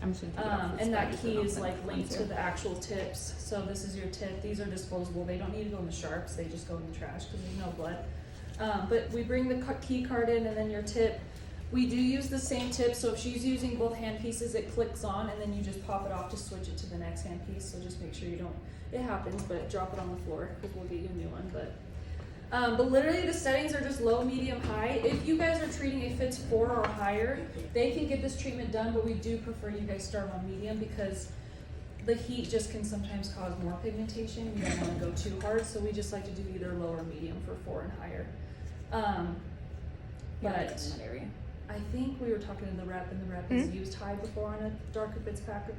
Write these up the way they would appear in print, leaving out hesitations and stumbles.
I'm just gonna And that key is like linked to the actual tips. So this is your tip. These are disposable. They don't need to go in the sharps. They just go in the trash because there's no blood. But we bring the key card in and then your tip. We do use the same tip. So if she's using both hand pieces, it clicks on and then you just pop it off to switch it to the next hand piece. So just make sure you don't, it happens, but drop it on the floor because we'll get you a new one. But literally the settings are just low, medium, high. If you guys are treating a FITS 4 or higher, they can get this treatment done, but we do prefer you guys start on medium because the heat just can sometimes cause more pigmentation. We don't want to go too hard, so we just like to do either low or medium for 4 and higher. But in that area. I think we were talking to the rep, and the rep has used high before on a darker Fitzpatrick,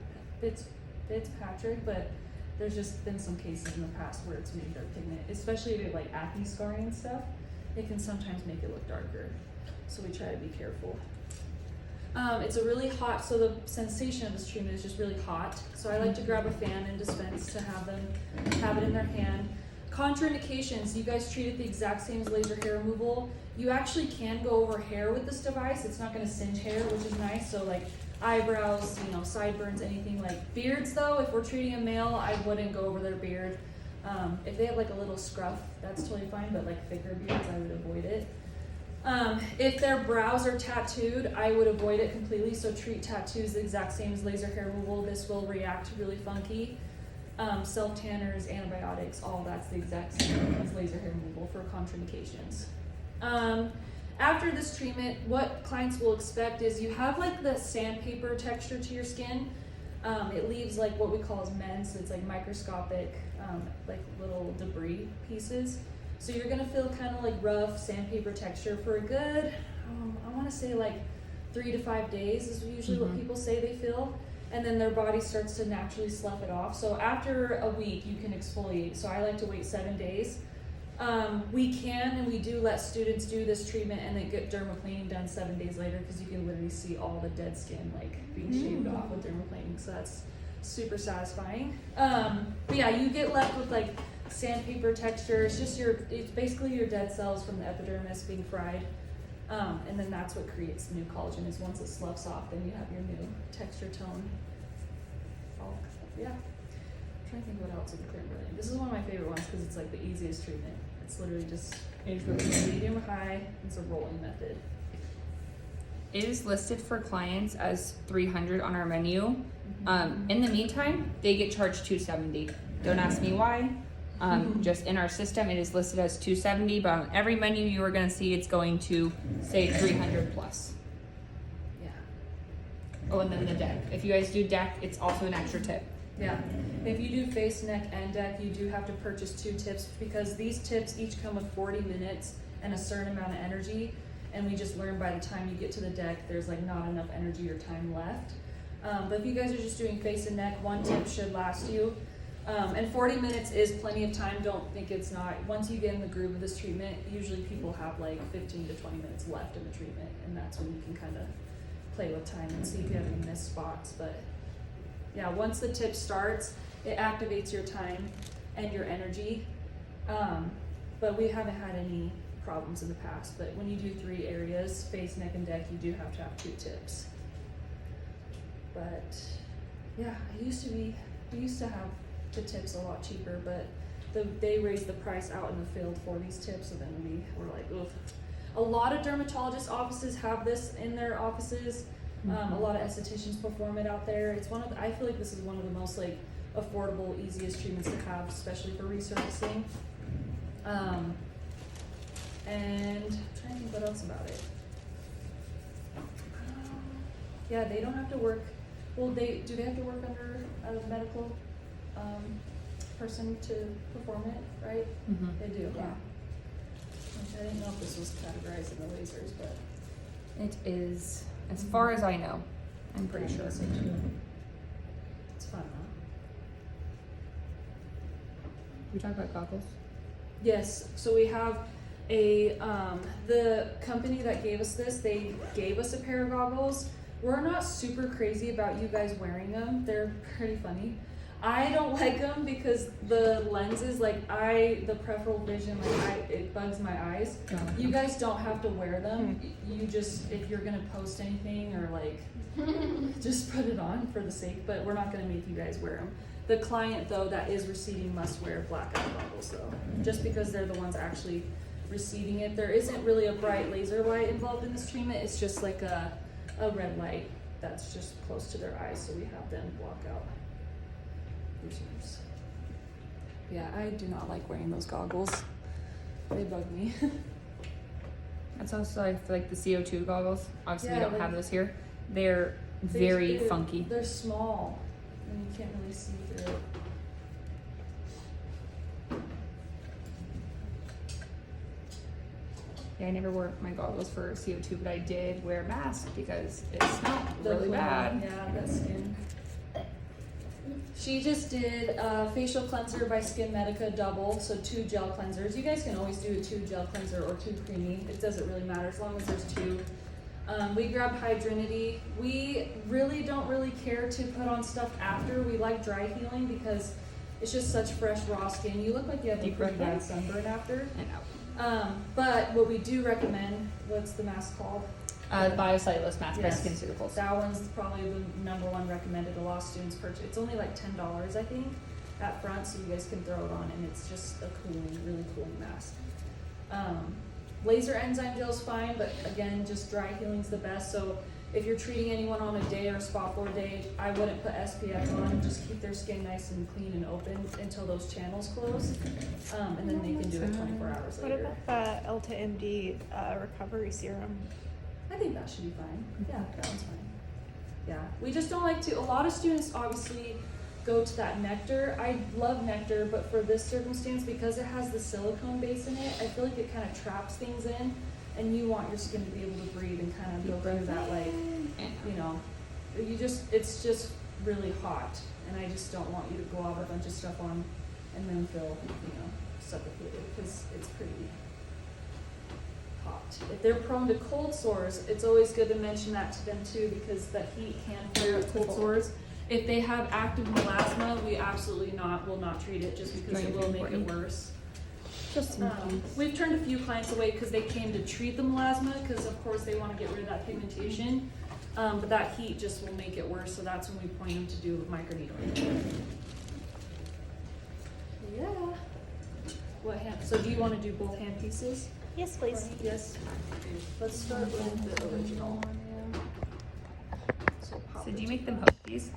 but there's just been some cases in the past where it's made their pigment, especially if it like acne scarring and stuff, it can sometimes make it look darker. So we try to be careful. It's a really hot, so the sensation of this treatment is just really hot. So I like to grab a fan and dispense to have them have it in their hand. Contraindications, you guys treat it the exact same as laser hair removal. You actually can go over hair with this device. It's not gonna singe hair, which is nice. So like eyebrows, you know, sideburns, anything. Like beards though, if we're treating a male, I wouldn't go over their beard. If they have like a little scruff, that's totally fine, but like thicker beards, I would avoid it. If their brows are tattooed, I would avoid it completely. So treat tattoos the exact same as laser hair removal. This will react really funky. Self-tanners, antibiotics, all that's the exact same as laser hair removal for contraindications. After this treatment, what clients will expect is you have like the sandpaper texture to your skin. It leaves like what we call as mends. It's like microscopic, like little debris pieces. So you're gonna feel kind of like rough sandpaper texture for a good, I wanna say like 3 to 5 days is usually what people say they feel. And then their body starts to naturally slough it off. So after a week, you can exfoliate. So I like to wait 7 days. We can and we do let students do this treatment and then get dermaplaning done 7 days later because you can literally see all the dead skin like being shaved off with dermaplaning. So that's super satisfying. But yeah, you get left with like sandpaper texture. It's just it's basically your dead cells from the epidermis being fried. And then that's what creates the new collagen is once it sloughs off, then you have your new texture tone. Yeah. I'm trying to think what else with the clear brilliant. This is one of my favorite ones because it's like the easiest treatment. It's literally just medium or high. It's a rolling method. It is listed for clients as $300 on our menu. In the meantime, they get charged $270. Don't ask me why. Just in our system, it is listed as $270, but on every menu you are going to see it's going to say $300 plus. Yeah. Oh, and then the deck. If you guys do deck, it's also an extra tip. Yeah. If you do face, neck, and deck, you do have to purchase 2 tips because these tips each come with 40 minutes and a certain amount of energy. And we just learned by the time you get to the deck, there's like not enough energy or time left. But if you guys are just doing face and neck, 1 tip should last you. And 40 minutes is plenty of time. Don't think it's not. Once you get in the groove of this treatment, usually people have like 15 to 20 minutes left in the treatment. And that's when you can kind of play with time and see if you have any missed spots. But yeah, once the tip starts, it activates your time and your energy. But we haven't had any problems in the past. But when you do 3 areas, face, neck, and deck, you do have to have 2 tips. But yeah, we used to have the tips a lot cheaper, but they raised the price out in the field for these tips, so then we were like, oof. A lot of dermatologist offices have this in their offices. A lot of estheticians perform it out there. It's I feel like this is one of the most like affordable, easiest treatments to have, especially for resurfacing. And I'm trying to think what else about it. Yeah, they don't have to work. Well, do they have to work under a medical person to perform it, right? They do, yeah. I didn't know if this was categorized in the lasers, but it is, as far as I know. I'm pretty sure. It's fun, huh? We talk about goggles? Yes, so we have the company that gave us this, they gave us a pair of goggles. We're not super crazy about you guys wearing them. They're pretty funny. I don't like them because the lenses, like the peripheral vision, it bugs my eyes. You guys don't have to wear them. You just, if you're gonna post anything or like, just put it on for the sake, but we're not gonna make you guys wear them. The client though that is receiving must wear blackout goggles though, just because they're the ones actually receiving it. There isn't really a bright laser light involved in this treatment. It's just like a red light that's just close to their eyes, so we have them block out users. Yeah, I do not like wearing those goggles. They bug me. That's also, I feel like the CO2 goggles, obviously we Yeah, don't have those here. They're very funky. They're small and you can't really see through it. Yeah, I never wore my goggles for CO2, but I did wear a mask because it smelled The really clean- bad. Yeah, that skin. She just did a facial cleanser by Skin Medica double, so 2 gel cleansers. You guys can always do a 2 gel cleanser or 2 creamy. It doesn't really matter as long as there's 2. We grabbed Hydrinity. We really don't care to put on stuff after. We like dry healing because it's just such fresh raw skin. You look like you have a Deep pretty breath in. bad sunburn after. I know. But what we do recommend, what's the mask called? Biocellulose mask by Yes. SkinCeuticals. That one's probably the #1 recommended a lot of students purchase. It's only like $10, I think, at front, so you guys can throw it on, and it's just a cooling, really cooling mask. Laser enzyme gel's fine, but again, just dry healing's the best. So if you're treating anyone on a day or spot 4 day, I wouldn't put SPF on. Just keep their skin nice and clean and open until those channels close, and then they can do it 24 hours What later. about the Elta MD recovery serum? I think that should be fine. Yeah, that one's fine. Yeah, we just don't like to, a lot of students obviously go to that nectar. I love nectar, but for this circumstance, because it has the silicone base in it, I feel like it kind of traps things in, and you want your skin to be able to breathe and kind of go through that, like, you know, it's just really hot, and I just don't want you to go out a bunch of stuff on and then feel, suffocated, because it's pretty hot. If they're prone to cold sores, it's always good to mention that to them too, because the heat can flare up cold sores. If they have active melasma, we absolutely will not treat it just because it will make it worse. We've turned a few clients away because they came to treat the melasma, because of course they want to get rid of that pigmentation, but that heat just will make it worse, so that's when we point them to do microneedling. Yeah. What hand? So do you want to do both hand pieces? Yes, please. Yes. Let's start with the original one. So do you make them hook these?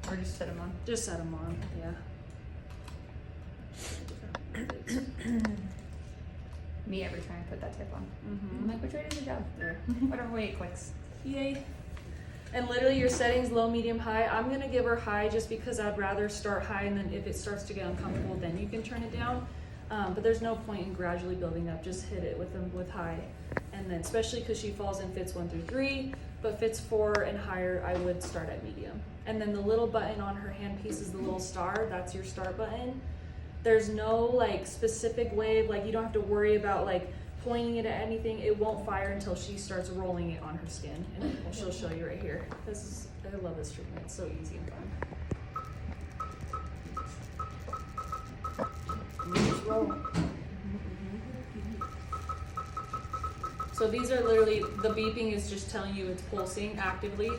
Or just set them on? Just set them on, yeah. Me every time I put that tip on. I'm Mm-hmm. like, which way does it go? There. Whatever way it clicks. Yay. And literally your settings, low, medium, high. I'm gonna give her high just because I'd rather start high, and then if it starts to get uncomfortable, then you can turn it down. But there's no point in gradually building up. Just hit it with high. And then especially because she falls in fits 1 through 3, but fits 4 and higher, I would start at medium. And then the little button on her handpiece is the little star. That's your start button. There's no like specific way, like you don't have to worry about like pointing it at anything. It won't fire until she starts rolling it on her skin, and she'll show you right here. I love this treatment. It's so easy and fun. You just roll. So these are literally, the beeping is just telling you it's pulsing actively.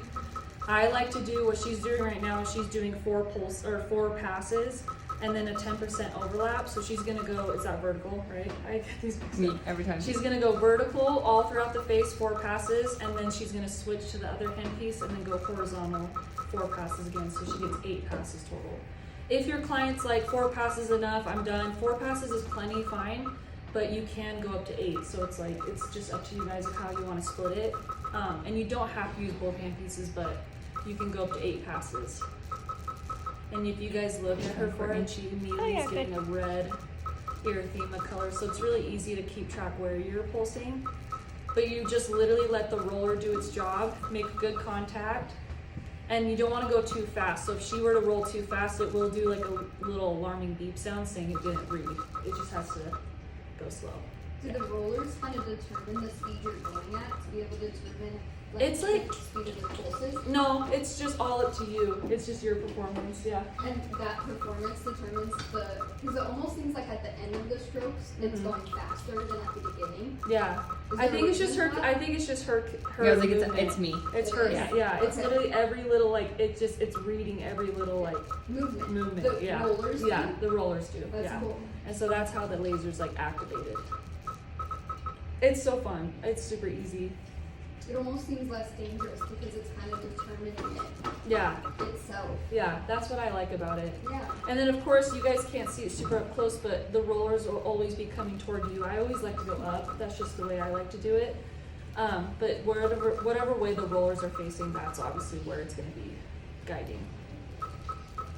I like to do what she's doing right now. She's doing 4 passes and then a 10% overlap. So she's gonna go, is that vertical, right? I get these mixed Me, up. every time. She's gonna go vertical all throughout the face, 4 passes, and then she's gonna switch to the other hand piece and then go horizontal 4 passes again. So she gets 8 passes total. If your client's like 4 passes enough, I'm done. 4 passes is plenty, fine, but you can go up to 8. So it's like, it's just up to you guys of how you want to split it. And you don't have to use both hand pieces, but you can go up to 8 passes. And if you guys look at her forehead, she immediately is getting a red erythema color. So it's really easy to keep track where you're pulsing. But you just literally let the roller do its job, make good contact. And you don't want to go too fast. So if she were to roll too fast, it will do like a little alarming beep sound saying it didn't read. It just has to go slow. Do the rollers kind of determine the speed you're going at to be able to determine It's like- speed of your pulses, No, it's just all up to you. It's just your performance, yeah. and that performance determines because it almost seems like at the end of the strokes, it's Mhm. going faster than at the beginning. Yeah. Is I there think a it's just her. reason for I that? think it's just her. Yeah, I was like, movement. it's me. It's It her. is? Yeah. It's Okay. literally every little like. It's reading every little like Movement. movement. The Yeah. rollers do? Yeah. The rollers do. That's yeah. cool. And so that's how the laser's like activated. It's so fun. It's super easy. It almost seems less dangerous because it's kind of determining it Yeah. itself. Yeah. That's what I like about it. Yeah. And then of course you guys can't see it super up close, but the rollers will always be coming toward you. I always like to go up. That's just the way I like to do it. But whatever way the rollers are facing, that's obviously where it's going to be guiding.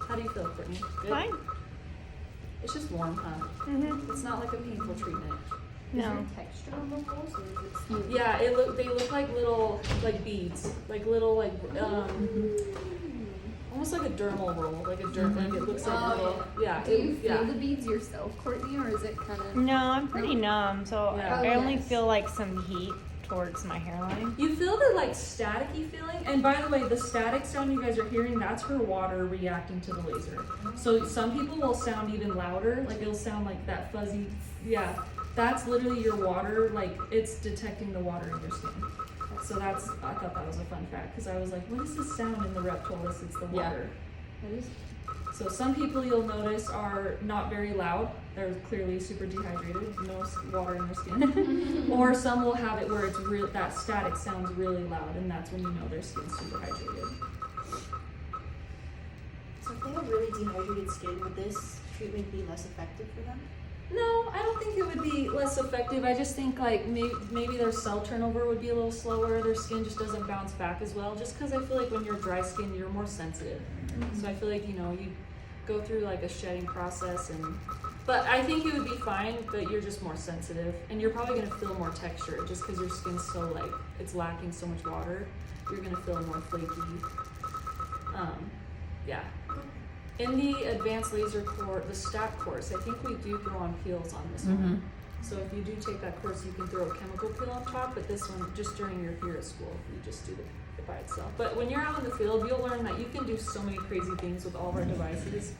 How do you feel, Courtney? Good? Fine. It's just warm, huh? Mm-hmm. It's not like a painful treatment. Is there No. texture on the rolls or is it smooth? Yeah, they look like little like beads, like little like almost like a dermal roll, like a derm. Like it looks like Oh, little. Yeah. Do you feel yeah. the beads yourself, Courtney, or is it kind of? No, I'm pretty numb, so Yeah. I Oh, only yes. feel like some heat towards my hairline. You feel the like staticky feeling, and by the way, the static sound you guys are hearing, that's her water reacting to the laser. So some people will sound even louder, like it'll sound like that fuzzy, yeah. That's literally your water, like it's detecting the water in your skin. So I thought that was a fun fact, because I was like, what is this sound? And the rep told us it's the Yeah. water. That is. So some people you'll notice are not very loud. They're clearly super dehydrated, no water in their skin. Or some will have it where it's real, that static sounds really loud, and that's when you know their skin's super hydrated. So if they have really dehydrated skin, would this treatment be less effective for them? No, I don't think it would be less effective. I just think like maybe their cell turnover would be a little slower. Their skin just doesn't bounce back as well. Just because I feel like when you're dry skin, you're more sensitive. So I feel like you go through like a shedding process, but I think it would be fine. But you're just more sensitive, and you're probably gonna feel more texture just because your skin's so like it's lacking so much water. You're gonna feel more flaky. Yeah. In the advanced laser course, the STAT course, I think we do throw on peels on this one. So if you do take that course, you can throw a chemical peel on top, but this one, just during your year at school, you just do it by itself. But when you're out in the field, you'll learn that you can do so many crazy things with all of our devices,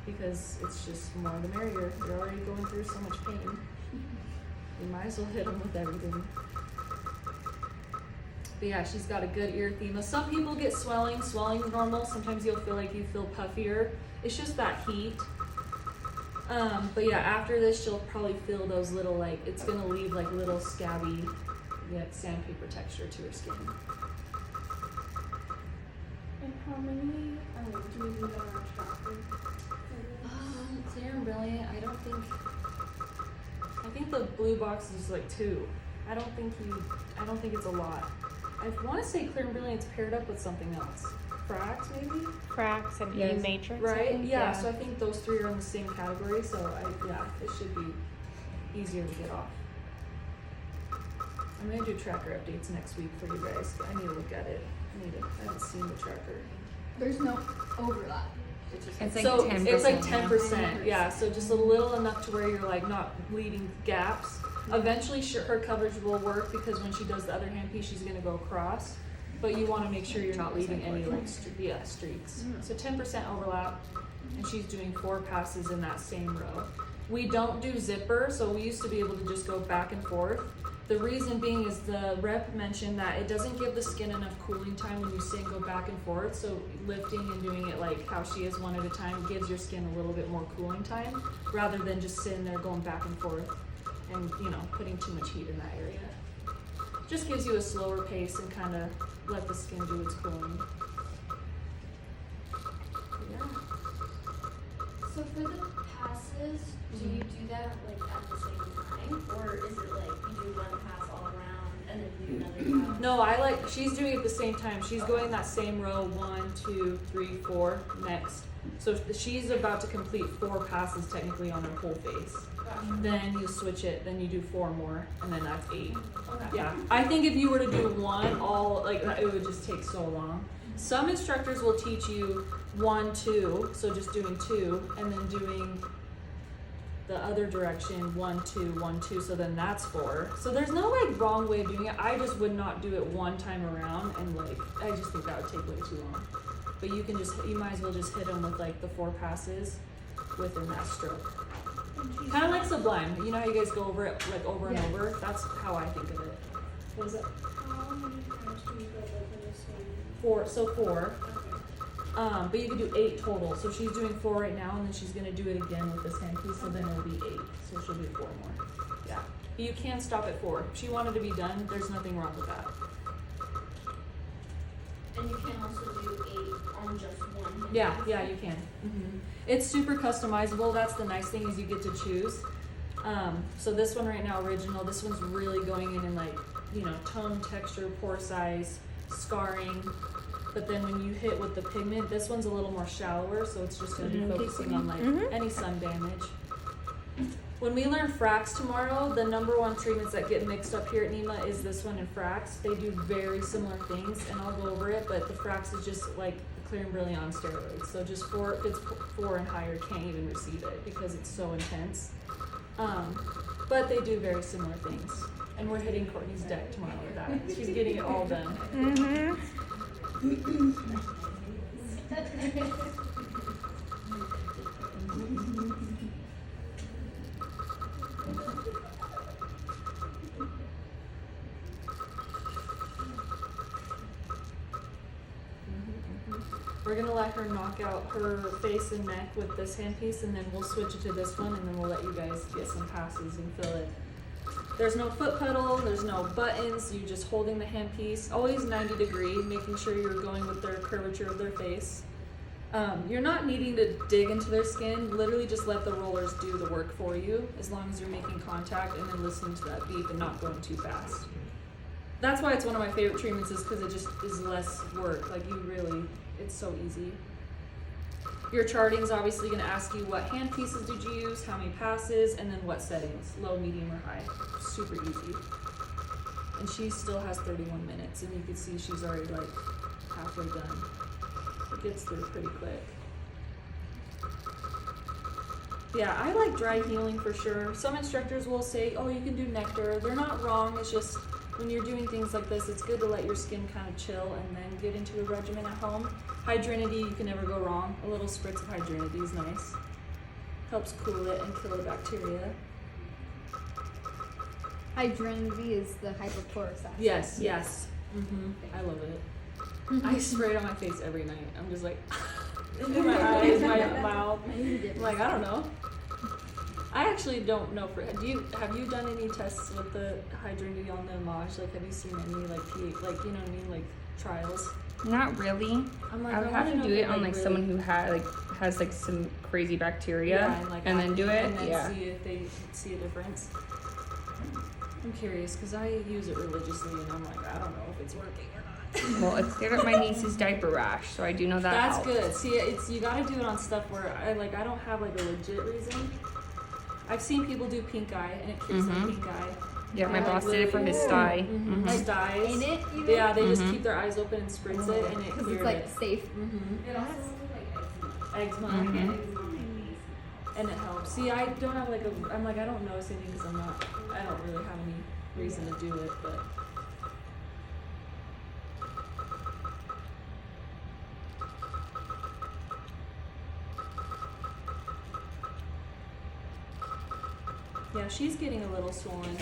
because it's just more the merrier. You're already going through so much pain. You might as well hit them with everything. But yeah, she's got a good erythema. Some people get swelling. Swelling is normal. Sometimes you'll feel like you feel puffier. It's just that heat. But yeah, after this, she'll probably feel those little like, it's gonna leave like little scabby, sandpaper texture to her skin. And how many do we need on our tracker? Clear and brilliant. I think the blue box is like 2. I don't think it's a lot. I want to say clear and brilliant's paired up with something else. Frax maybe? Cracks and Yes. E matrix. I Right? think, Yeah, so I think those 3 are in the same category, so it should be easier to get off. I'm gonna do tracker updates next week for you guys. I need to look at it. I haven't seen the tracker. There's no overlap. It's like So 10%. it's like yeah. 10%, yeah. So just a little enough to where you're like not leaving gaps. Eventually, her coverage will work because when she does the other hand piece, she's gonna go across. But you want to make sure you're not leaving any like streaks. So 10% overlap, and she's doing 4 passes in that same row. We don't do zipper, so we used to be able to just go back and forth. The reason being is the rep mentioned that it doesn't give the skin enough cooling time when you sit and go back and forth. So lifting and doing it like how she is one at a time gives your skin a little bit more cooling time rather than just sitting there going back and forth and putting too much heat in that area. Just gives you a slower pace and kind of let the skin do its cooling. Yeah. So for the passes, do you do that like at the same time, or is it like you do one pass all around and then you do another pass? No, she's doing it at the same time. She's going that same row, 1, 2, 3, 4 next. So she's about to complete 4 passes technically on her whole face. Then you switch it, then you do 4 more, and then that's 8. Okay. Yeah, I think if you were to do one, it would just take so long. Some instructors will teach you 1, 2, so just doing 2, and then doing the other direction, 1, 2, 1, 2, so then that's 4. So there's no like wrong way of doing it. I just would not do it one time around, and like I just think that would take way too long. But you might as well just hit them with like the 4 passes within that stroke. Kind of like Sublime. You know how you guys go over it like over and over? That's how I think of it. What is it? How many times do you go over the same? 4. So 4. Okay. But you can do 8 total. So she's doing 4 right now, and then she's gonna do it again with this hand piece. So then it'll be 8. So she'll do 4 more. Yeah. But you can stop at 4. If she wanted to be done, there's nothing wrong with that. And you can also do 8 on just one hand. Yeah, you can. It's super customizable. That's the nice thing is you get to choose. So this one right now, original. This one's really going in like, you know, tone, texture, pore size, scarring. But then when you hit with the pigment, this one's a little more shallower, so it's just going to be focusing on like any sun damage. When we learn Frax tomorrow, the number 1 treatments that get mixed up here at Nima is this one and Frax. They do very similar things, and I'll go over it, but the Frax is just like the Clear and Brilliant on steroids. So just if it's 4 and higher, can't even receive it because it's so intense. But they do very similar things. And we're hitting Courtney's deck tomorrow with that. She's getting it all done. We're gonna let her knock out her face and neck with this handpiece, and then we'll switch it to this one, and then we'll let you guys get some passes and fill it. There's no foot pedal, there's no buttons, you're just holding the handpiece, always 90 degree, making sure you're going with their curvature of their face. You're not needing to dig into their skin, literally just let the rollers do the work for you, as long as you're making contact and then listening to that beep and not going too fast. That's why it's one of my favorite treatments, is because it just is less work, like it's so easy. Your charting is obviously going to ask you what hand pieces did you use, how many passes, and then what settings, low, medium, or high. Super easy. And she still has 31 minutes, and you can see she's already like halfway done. It gets through pretty quick. Yeah, I like dry healing for sure. Some instructors will say, oh, you can do nectar. They're not wrong, it's just when you're doing things like this, it's good to let your skin kind of chill and then get into a regimen at home. Hydrinity, you can never go wrong. A little spritz of Hydrinity is nice. Helps cool it and kill the bacteria. Hydrinity is the hypochlorous acid. Yes. I love it. I spray it on my face every night. I'm just like, in my eyes, my mouth. Like, I don't know. I actually don't know have you done any tests with the Hydrinity on the Amage? Like, have you seen any like you know what I mean, like trials? Not really. I'm like, I would have to do it on like someone who has like some crazy bacteria, and then do it. And then see if they see a difference. I'm curious because I use it religiously, and I'm like, I don't know if it's working or not. Well, it's cleared up my niece's diaper rash, so I do know that. That's helps. good. See, you gotta do it on stuff where I don't have like a legit reason. I've seen people do pink eye, and it cures their pink eye. Yeah, my boss did it for his sty. His dyes. In it, even? Yeah, they just keep their eyes open and spritz it, and it Because cleared it's like it. safe. It also like Eczema. And it helps. See, I don't have like I'm like, I don't notice anything because I don't really have any reason to do it, but. Yeah, she's getting a little swollen.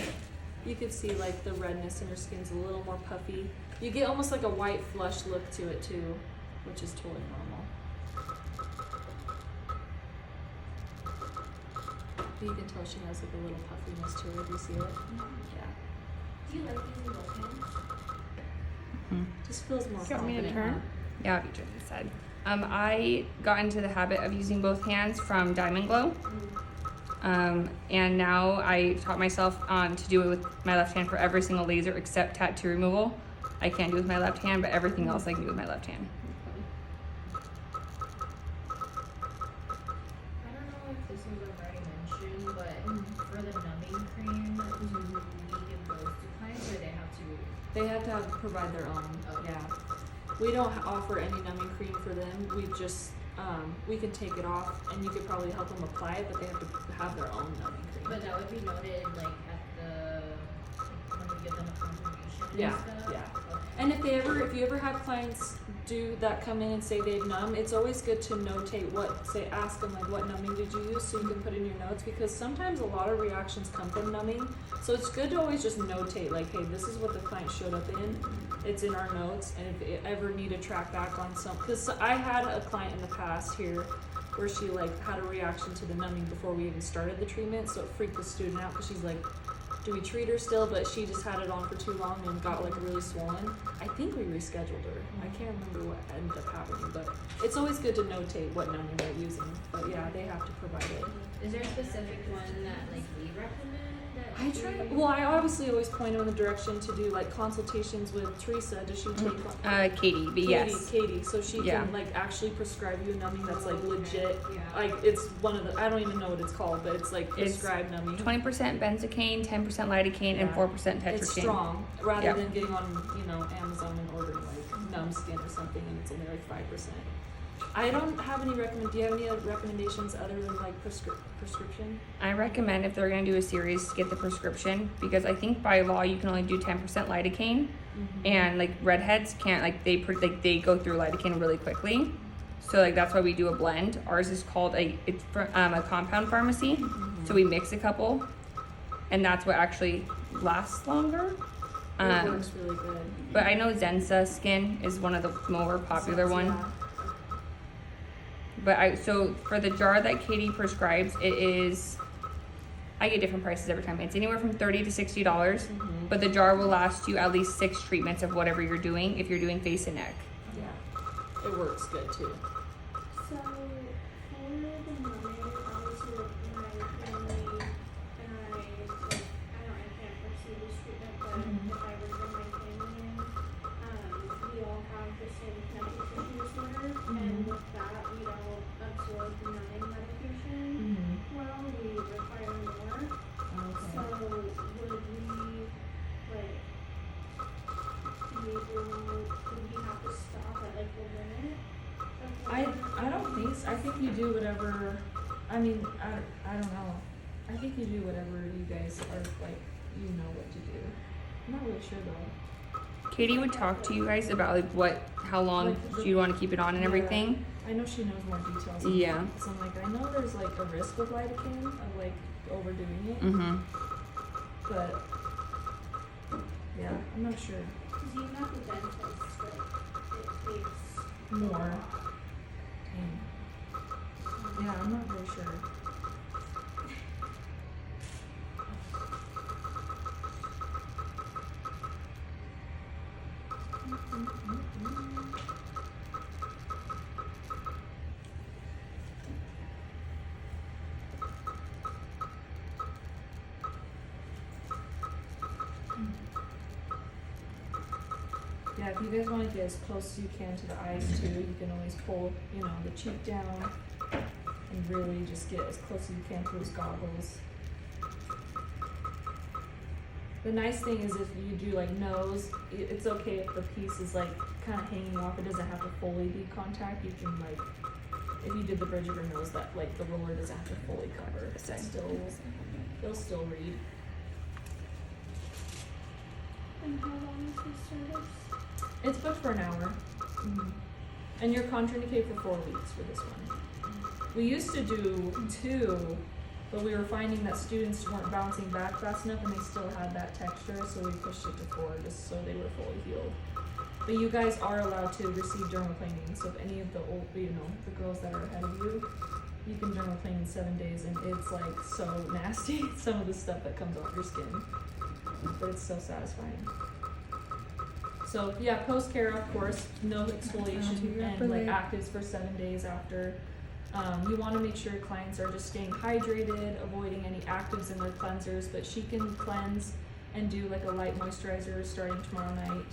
You could see like the redness in her skin's a little more puffy. You get almost like a white flush look to it too, which is totally normal. You can tell she has like a little puffiness to her. Do you see it? Yeah. do you like using both hands? Just feels more You want me to confident. turn? Huh? Yeah, I'll be turning this side. I got into the habit of using both hands from Diamond Glow. And now I taught myself to do it with my left hand for every single laser except tattoo removal. I can't do with my left hand, but everything else I can do with my left hand. I don't know if this was already mentioned, but for the numbing cream, do we give those to clients or they have to? Provide their own. Okay. Yeah. We don't offer any numbing cream for them. We just we can take it off and you could probably help them apply it, but they have to have their own numbing cream. But that would be noted like at the when we give them a confirmation Yeah, and stuff. yeah. Okay. And if you ever have clients do that come in and say they've numb, it's always good to notate ask them like what numbing did you use so you can put in your notes, because sometimes a lot of reactions come from numbing. So it's good to always just notate like, hey, this is what the client showed up in. It's in our notes, and if you ever need to track back on because I had a client in the past here where she like had a reaction to the numbing before we even started the treatment, so it freaked the student out because she's like, do we treat her still? But she just had it on for too long and got like really swollen. I think we rescheduled her. I can't remember what ended up happening, but it's always good to notate what numbing they're using. But yeah, they have to provide it. Is there a specific one that like we recommend? I obviously always point them in the direction to do like consultations with Teresa. Does she take one? Katie, but yes. Katie, so she Yeah. can like actually prescribe you numbing that's like legit. Yeah. Like it's one of the, I don't even know what it's called, but it's like prescribed numbing. 20% benzocaine, 10% lidocaine, and 4% tetracaine. It's strong, rather Yeah. than getting on, Amazon and ordering like numb skin or something, and it's only like 5%. I don't have any do you have any other recommendations other than like prescription? I recommend if they're going to do a series to get the prescription, because I think by law you can only do 10% lidocaine, and like redheads can't, like they go through lidocaine really quickly. So like that's why we do a blend. Ours is called a compound pharmacy. So we mix a couple, and that's what actually lasts longer. It works really good. But I know Zensa Skin is one of the more popular one. Yeah. But so for the jar that Katie prescribes, I get different prices every time. It's anywhere from $30 to $60, but the jar will last you at least 6 treatments of whatever you're doing if you're doing face and neck. Yeah, it works good too. So, for the numbing, obviously, my family and I can't pursue this treatment, but if I were to bring my family in, we all have the same connective tissue disorder, and with that, we don't absorb numbing medication. Well, we require more. So, would we have to stop at like the limit? I don't think so. I think you do whatever. I mean, I don't know. I think you do whatever you guys are like. You know what to do. I'm not really sure though. Katie would talk to you guys about like how long you want to keep it on and everything. I know she knows more details. On Yeah. that, so I'm like, I know there's like a risk with lidocaine of like overdoing it, but yeah, I'm not sure. Because even at the dentist, like, it takes More. Yeah, I'm not really sure. Yeah, if you guys want to get as close as you can to the eyes too, you can always pull, the cheek down and really just get as close as you can to those goggles. The nice thing is if you do like nose, it's okay if the piece is like kind of hanging off. It doesn't have to fully be contact. You can like, if you did the bridge of your nose, that like the roller doesn't have to fully cover. It'll still read. And how long is this service? It's booked for an hour. And you're contraindicated for 4 weeks for this one. We used to do 2, but we were finding that students weren't bouncing back fast enough and they still had that texture, so we pushed it to 4 just so they were fully healed. But you guys are allowed to receive dermaplaning, so if any of the old, the girls that are ahead of you, you can dermaplane in 7 days, and it's like so nasty, some of the stuff that comes off your skin. But it's so satisfying. So yeah, post-care, of course, no exfoliation and like actives for 7 days after. You want to make sure clients are just staying hydrated, avoiding any actives in their cleansers, but she can cleanse and do like a light moisturizer starting tomorrow night.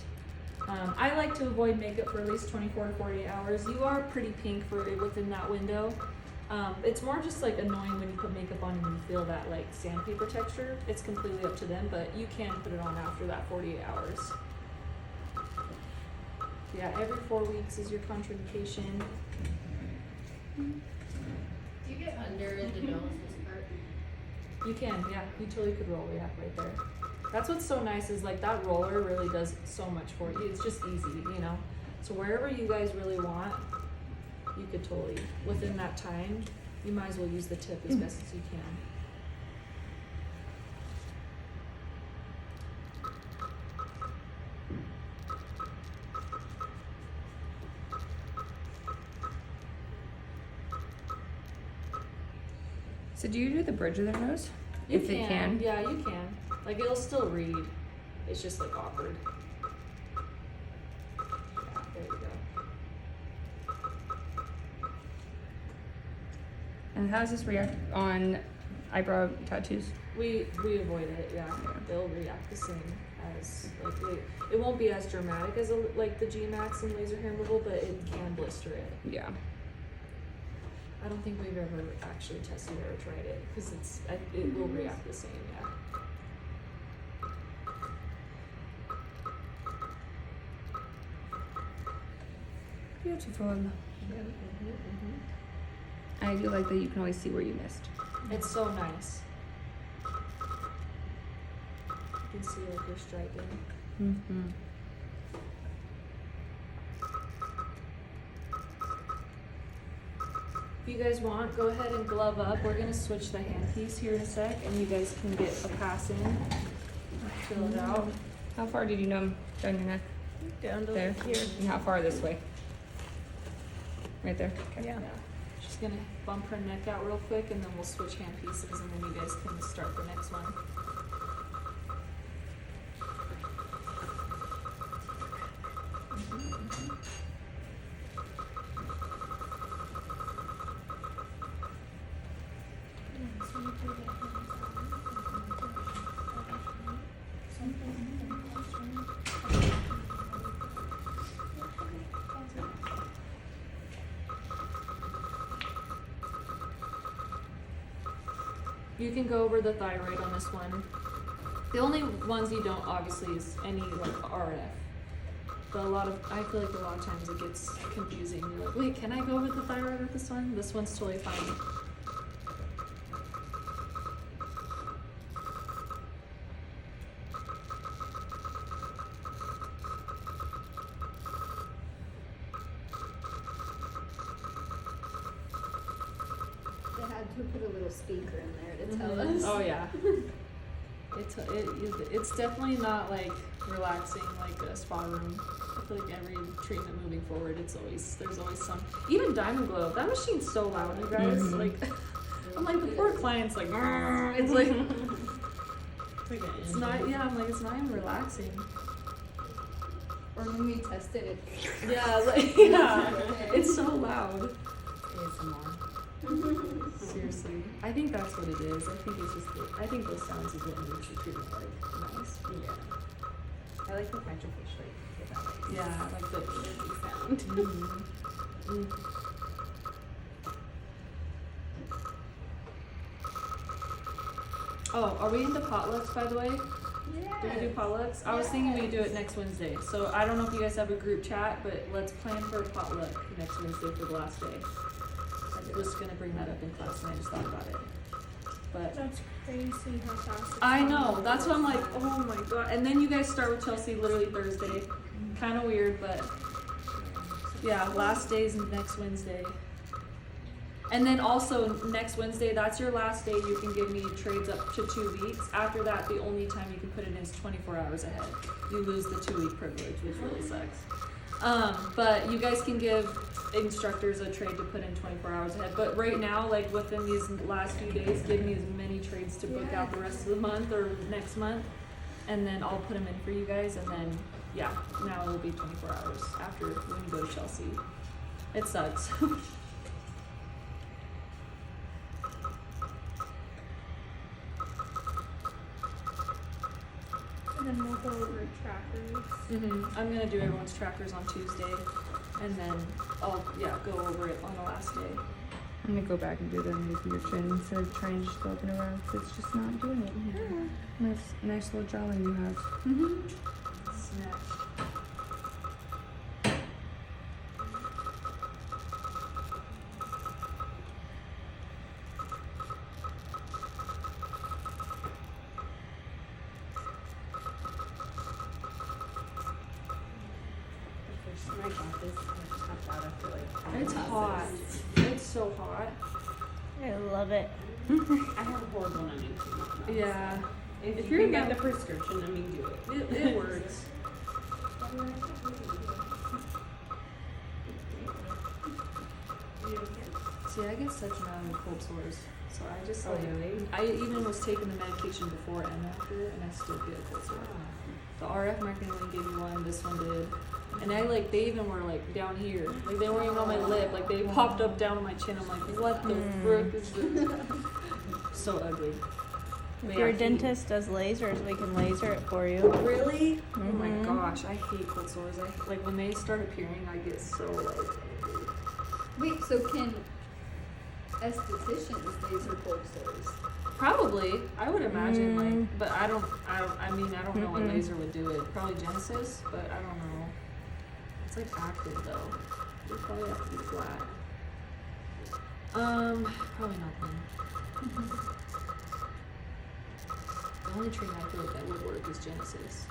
I like to avoid makeup for at least 24 to 48 hours. You are pretty pink within that window. It's more just like annoying when you put makeup on and you feel that like sandpaper texture. It's completely up to them, but you can put it on after that 48 hours. Yeah, every 4 weeks is your contraindication. Do you get under the nose this part? You can, yeah. You totally could roll, yeah, right there. That's what's so nice is like that roller really does so much for you. It's just easy, you know. So wherever you guys really want, you could totally, within that time, you might as well use the tip as best as you can. So do you do the bridge of their nose? You If it can. Yeah, you can. Like it'll still read. It's just like awkward. Yeah, there you go. And how does this react on eyebrow tattoos? We avoid it, yeah. They'll react the same as like it won't be as dramatic as like the G Max and laser hair removal, but it can blister it. Yeah. I don't think we've ever actually tested it or tried it because it will react the same, yeah. Beautiful. I do like that you can always see where you missed. It's so nice. You can see like your striping. Mm-hmm. If you guys want, go ahead and glove up. We're gonna switch the handpiece here in a sec, and you guys can get a pass in. Fill it out. How far did you numb down your neck? Down to There. here. And how far this way? Right there. Okay. Yeah. Just gonna bump her neck out real quick, and then we'll switch hand pieces, and then you guys can start the next one. You can go over the thyroid on this one. The only ones you don't obviously is any like RF. But I feel like a lot of times it gets confusing. You're like, wait, can I go over the thyroid with this one? This one's totally fine. They had to put a little speaker in there to tell us. Oh yeah. It's definitely not like relaxing like a spa room. I feel like every treatment moving forward, there's always some. Even Diamond Glow, that machine's so loud, you guys. Mhm. Like, I'm like the poor client's like, it's like, it's not. Yeah, I'm like it's not even relaxing. Or when we tested it. Yeah, like yeah, it's so loud. Seriously, I think that's what it is. I think it's just. I think those sounds is what makes the treatment like nice. Yeah. I like the hydrofacial, like that like Yeah, like the sound. Mm. Oh, are we into potlucks, by the way? Do we do potlucks? I was thinking we do it next Wednesday. So I don't know if you guys have a group chat, but let's plan for a potluck next Wednesday for the last day. I was gonna bring that up in class and I just thought about it. But That's crazy how fast it's I going. know, that's why I'm like, oh my god. And then you guys start with Chelsea literally Thursday. Kind of weird, but yeah, last day's next Wednesday. And then also next Wednesday, that's your last day. You can give me trades up to 2 weeks. After that, the only time you can put it in is 24 hours ahead. You lose the 2-week privilege, which really sucks. But you guys can give instructors a trade to put in 24 hours ahead. But right now, like within these last few days, give me as many trades to book out the rest of the month or next month. And then I'll put them in for you guys. And then, yeah, now it'll be 24 hours after when you go to Chelsea. It sucks. And then we'll go over trackers. I'm gonna do everyone's trackers on Tuesday, and then I'll go over it on the last day. I'm gonna go back and do the underneath your chin instead of trying to just looking around because it's just not doing it. Nice little jawline you have. Snap. I got this. I just tapped out after like. It's hot. It's so hot. I love it. I have a horrible numbing cream. Yeah. If you're you can not- get the prescription, I mean, do it. It works. See, I get such amount of cold sores, so I just like. Really? I even was taking the medication before and after, and I still get a cold sore. The RF marketing one gave me one, this one did. And they even were like down here. Like they weren't even on my lip. Like they popped up down on my chin. I'm like, what the frick is this? So ugly. But Your yeah, dentist does lasers. We can laser it for you. Really? Oh my Mhm. gosh, I hate cold sores. Like when they start appearing, I get so like. Wait, so can estheticians laser cold sores? Probably, I would imagine Mm. like, but I don't know what Mm-mm. laser would do it. Probably Genesis, but I don't know. It's like active though. You probably have to be flat. Probably not then. The only treatment I feel like that would work is Genesis.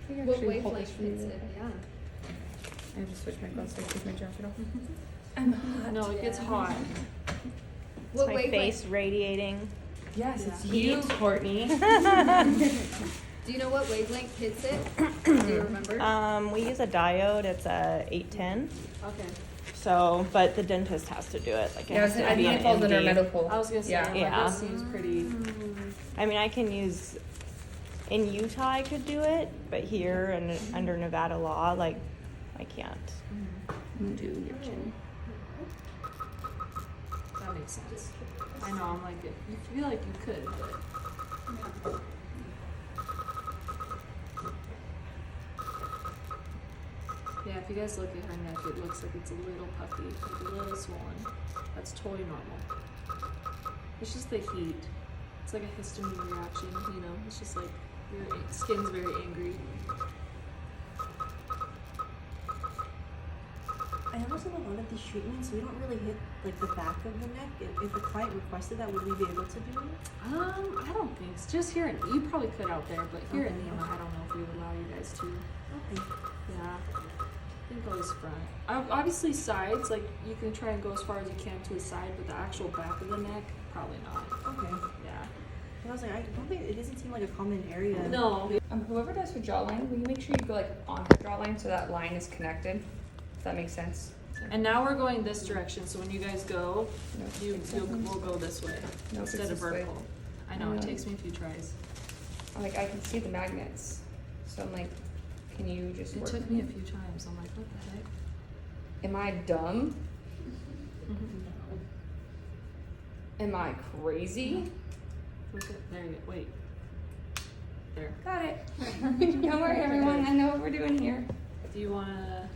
What wavelength hits it? Yeah. I have to switch my glasses with my jacket off. No, it gets hot. It's What my wavelength? face radiating. Yes, it's Yeah. you, Courtney. Do you know what wavelength hits it? Do you remember? We use a diode. It's a 810. Okay. So, but the dentist has to do it. Like it Yeah, has to I be think an it falls under MD. medical. I was gonna say, Yeah. like, Yeah. this seems pretty. I mean, I can use in Utah. I could do it, but here and under Nevada law, like I can't do your chin. That makes sense. I know, I'm like, you feel like you could, but. Yeah, if you guys look at her neck, it looks like it's a little puffy, like a little swollen. That's totally normal. It's just the heat. It's like a histamine reaction, you know? It's just like your skin's very angry. I noticed in a lot of these treatments, we don't really hit like the back of the neck. If a client requested that, would we be able to do it? I don't think so. Just here, you probably could out there, but here in Nima, I don't know if we would allow you guys to. Okay. Yeah. I think always front. Obviously sides, like you can try and go as far as you can to the side, but the actual back of the neck, probably not. Okay. Yeah. And I was like, I don't think it doesn't seem like a common area. No. Whoever does her jawline, will you make sure you go like on her jawline so that line is connected? If that makes sense. And now we're going this direction, so when you guys go, No, we'll go this way No, instead it's of this way. vertical. I know, it takes me a few tries. Like I can see the magnets, so I'm like, can you just It work? took me a few times. I'm like, what the heck? Am I dumb? Mm-hmm. Am I crazy? Look at, there you go. Wait. There. Got it. Don't worry, everyone. I know what we're doing here. Do you want to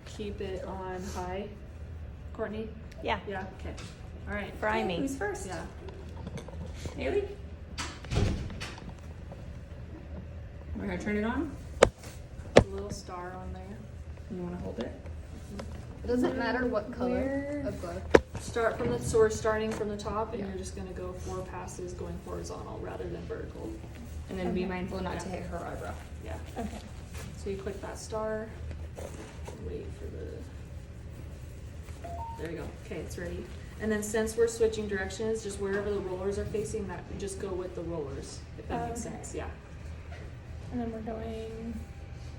keep it on high, Courtney? Yeah, Yeah. Okay. All right. fry me. Who's first? Yeah. Haley? We're gonna turn it on. A little star on there. You wanna hold it? Does it matter what color Where- of glove? Start from so we're starting from the top, and you're just gonna go 4 passes going horizontal rather than vertical. And then be mindful not to hit her eyebrow. Yeah. Okay. So you click that star. Wait for the. There you go. Okay, it's ready. And then since we're switching directions, just wherever the rollers are facing, that just go with the rollers. If that makes Okay. sense. Yeah. And then we're going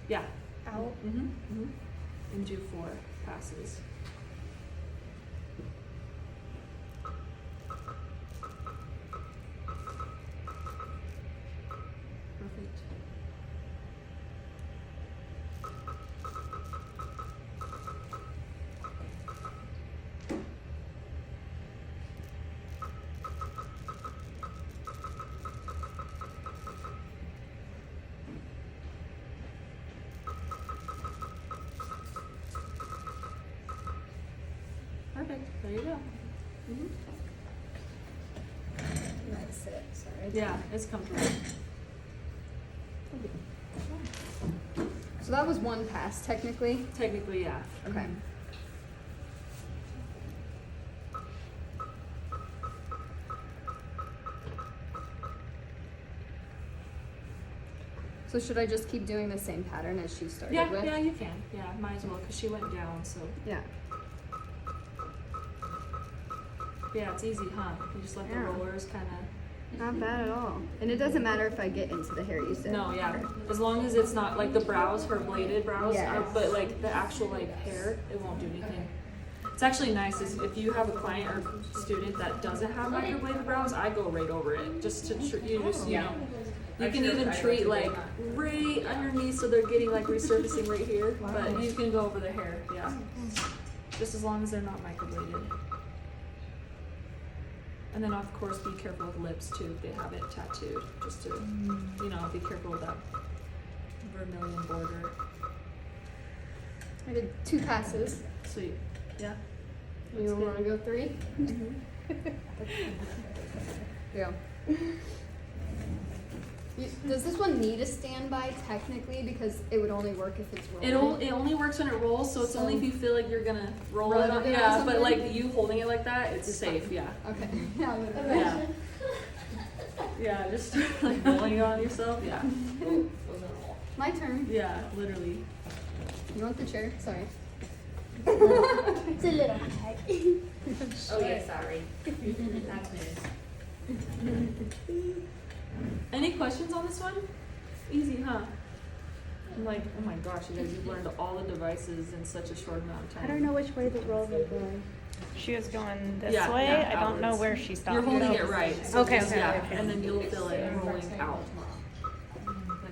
Yeah. out. And do 4 passes. Perfect. Perfect. There you go. That's it. Sorry. Yeah, it's comfortable. So that was one pass, technically. Technically, yeah. Okay. So should I just keep doing the same pattern as she started Yeah, with? yeah, you can. Yeah, might as well, because she went down, so. Yeah. Yeah, it's easy, huh? You just let the Yeah. rollers kind of. Not bad at all. And it doesn't matter if I get into the hair, you said. No, yeah. As long as it's not like the brows, her bladed brows, Yes. but like the actual like hair, it won't do anything. It's actually nice is if you have a client or student that doesn't have microbladed brows, I go right over it just to you know. You can even treat like right underneath so they're getting like resurfacing right here, but you can go over the hair, yeah. Just as long as they're not microbladed. And then of course be careful with lips too if they have it tattooed, just to, you know, be careful with that vermilion border. I did 2 passes. Sweet, yeah. You want to go 3? Yeah. Does this one need a standby technically because it would only work if it's rolling? It only works when it rolls, so it's only if you feel like you're gonna roll Roll it it on. or Yeah, something? but like you holding it like that, it's safe. Yeah. Okay. Yeah, I'm gonna- Yeah. Yeah, just like rolling it on yourself. Yeah. My turn. Yeah, literally. You want the chair? Sorry. It's a little tight. Oh yeah, sorry. That's news. Any questions on this one? Easy, huh? I'm like, oh my gosh, you guys, you've learned all the devices in such a short amount of time. I don't know which way the rolls are going. She was going this Yeah, way. yeah, I don't know outwards. where she stopped. You're holding though. it right. So Okay, just, okay, yeah, okay. and then you'll feel it rolling out.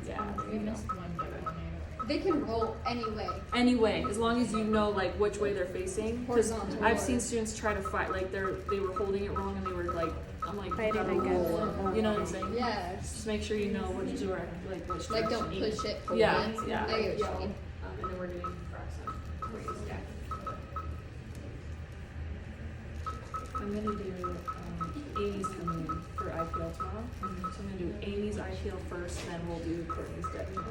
Yeah. We missed one down They can roll anyway. Anyway, as long as you know like which way they're facing. Because Horizontal I've or- seen students try to fight, like they were holding it wrong and they were like, I'm like, you Fighting gotta against roll. it. You know what I'm saying? Yeah. Just make sure you know which direction, like which Like direction. don't push it. Hold Yeah, it. yeah. I get what you mean. And then we're doing I'm gonna do Amy's coming in for IPL tomorrow. So I'm gonna do Amy's IPL first, then we'll do Courtney's deck tomorrow.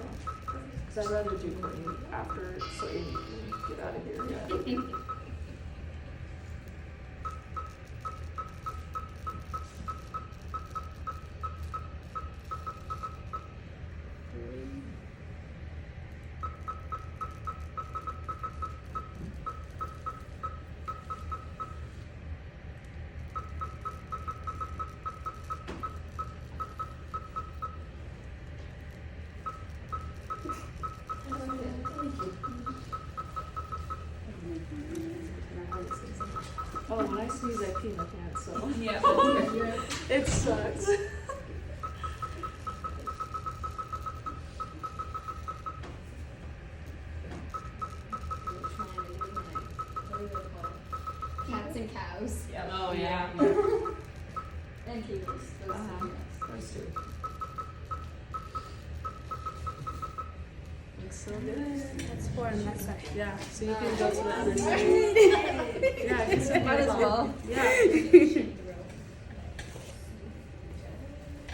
Cause I'd rather do Courtney after, so Amy can get out of here. Yeah. Oh, when I sneeze, I pee my pants, so. Yeah. It sucks. Cats and cows. Oh, yeah. And kiwis. Those Uh-huh. Those two. Looks so good. That's for a message. Yeah, so you can go to the other side. Yeah, I can send Might you as a well. Yeah.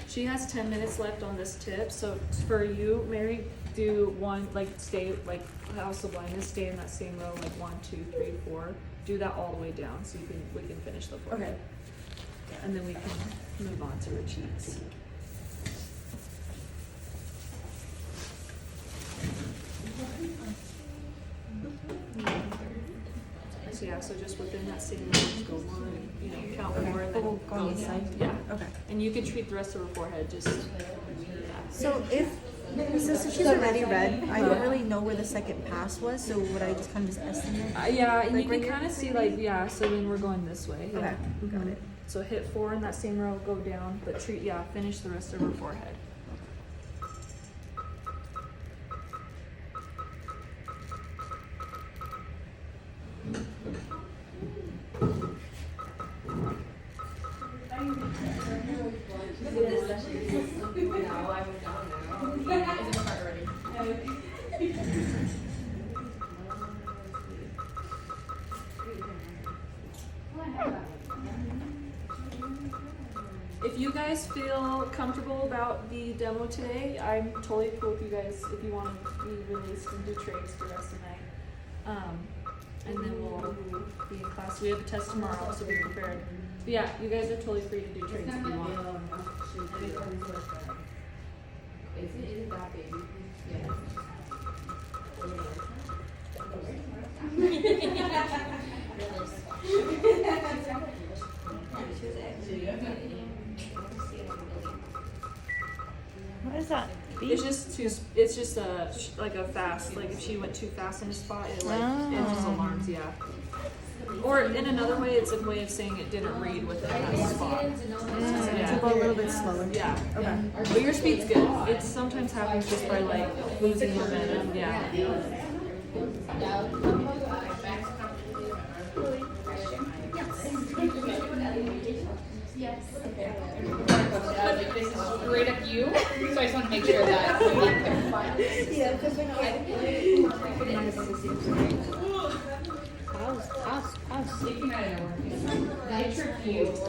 She has 10 minutes left on this tip, so for you, Mary, do one, like stay, like House of Blindness, stay in that same row, like 1, 2, 3, 4. Do that all the way down so we can finish the forehead. And then we can move on to her cheeks. So yeah, so just within that same row, just go 1, you know, count 4 and then Go on go this side? Yeah. Okay. And you can treat the rest of her forehead, just, So since she's already read, I don't really know where the second pass was, so would I just kind of just estimate? yeah, and Like you right can here? kind of see like, yeah, so then we're going this way. Yeah. Okay, got it. So hit 4 in that same row, go down, but treat, yeah, finish the rest of her forehead. If you guys feel comfortable about the demo today, I'm totally cool with you guys if you want to be released and do trades the rest of the night. And then we'll be in class. We have a test tomorrow, so be prepared. But yeah, you guys are totally free to do trades if you want. What is that? It's just too. It's just like a fast. Like if she went too fast in a spot, it just alarms. Yeah. Or in another way, it's a way of saying it didn't read within that spot. To go a little bit slower. Yeah. Okay. But your speed's good. It sometimes happens just by like losing momentum. Yeah. This is straight up you, so I just want to make sure that. How's They came out of their work. I tripped you.